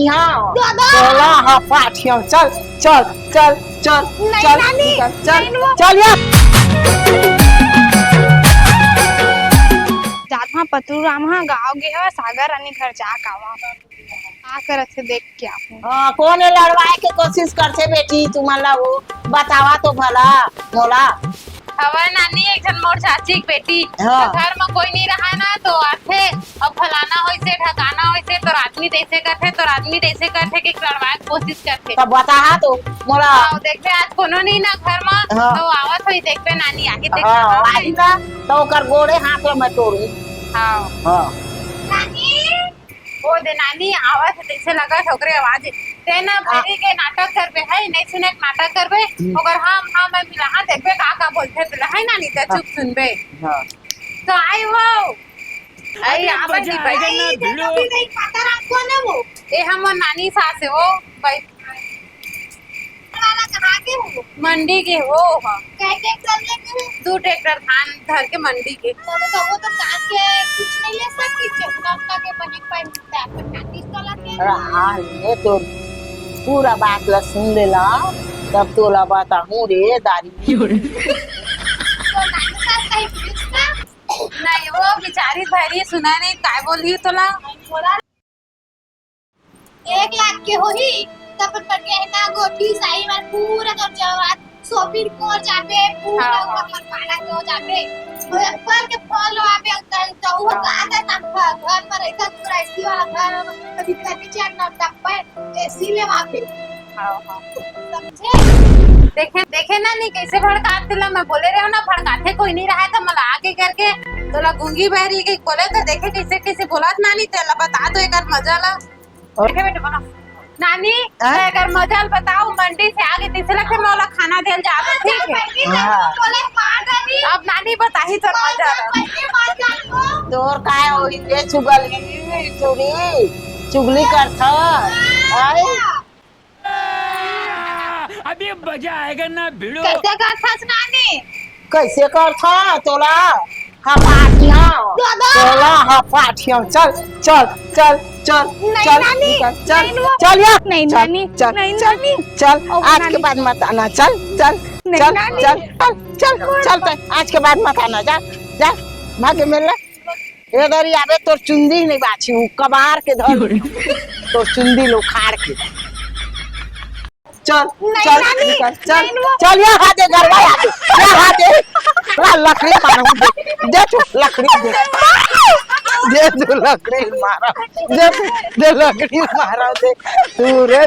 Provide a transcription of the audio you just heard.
यहाँ चला हाँ पाठिया चल चल चल चल चल चल चल यार जात पतरू राम गाँव गे है सागर रानी घर जा कावा आ करत से देख के आप हाँ कौन लड़वाए के कोशिश करते बेटी तुम्हारा वो बतावा तो भला मोला हवा नानी एक जन मोर चाची की बेटी हाँ। तो घर में कोई नहीं रहा ना तो आथे अब फलाना होई से ढकाना होई से तो आदमी जैसे करथे तो आदमी जैसे करथे कि लड़वाए की कोशिश करथे तब बता तो मोला हाँ, देखबे आज कोनो नहीं ना घर में हाँ। तो आवत होई देखबे नानी आगे देख हाँ आई ना तो कर गोड़े हाथ में तोड़ी हां हाँ नानी ओ दे नानी आवत जैसे लगा ठोकरे आवाज तेना भरी के नाटक करबे है नहीं सुने नाटक करबे अगर हां मैं मिला देखबे का बोलथे तो है नानी तो चुप सुनबे हाँ तो आई हो आई आवाज दी भाई कभी नहीं पता आपको ना वो ए हम नानी सास है वो भाई वाला कहाँ के हो मंडी के हो हां कह के चल लेके 2 ट्रैक्टर धान धर के मंडी के तो वो तो काट के कुछ नहीं ले सकती चपका का के बने पर मिलता है काटिस वाला के हाँ ये तो पूरा बात ला सुन लेला तब तो ला बताऊं रे दारी तो नानी सास कहीं पूछता नहीं वो बेचारी भरी सुना नहीं काय बोल रही तोला बोला 1 लाख के होही तब पर के ना गोटी साई में पूरा कर जवाब सोपिर को जाबे पूरा हाँ। ऊपर पाड़ा को जाबे पर के फॉलो आबे तो वो आता तब घर में रहता पूरा एसी वाला घर कभी कभी चैन ना तब पर एसी ले वहां पे हां हां समझे देखे ना नहीं कैसे भड़काते ला मैं बोले रहे हो ना भड़काते कोई नहीं रहा था मला आके करके तोला गूंगी बहरी के बोले तो देखे कैसे कैसे बोलत नानी तेला बता दो एक मजा ला देखे बेटे बना नानी अगर मजा बताओ मंडी से आगे तीसरा के मौला खाना देल जावे ठीक है हाँ। बोले मार दादी अब नानी बताही तो मजा पैसे मार जानो तोर काय होई रे चुगली करथ आई अभी मजा आएगा ना भिड़ो कैसे कर फस नानी कैसे करथ तोला हाँ पाठिया तोला हाँ पाठिया चल चल चल चल नहीं चल नानी, चल नहीं वो- चल यार नहीं चल, नानी, चल नहीं चल नानी। चल ओ आज नानी। के बाद मत आना चल चल नहीं चल नानी। चल चल चल चल तो आज के बाद मत आना जा जा भागे मिलना इधर ही आवे तो चुंदी नहीं बाछी हूँ कबार के धर तो चुंदी लो खाड़ के चल नहीं चल नानी, चल चल नहीं वो- चल ये हाथे गरबा हाथे ये हाथे लकड़ी मारू दे तू लकड़ी दे तू लकड़ी मारा दे लकड़ी मारा दे तू रे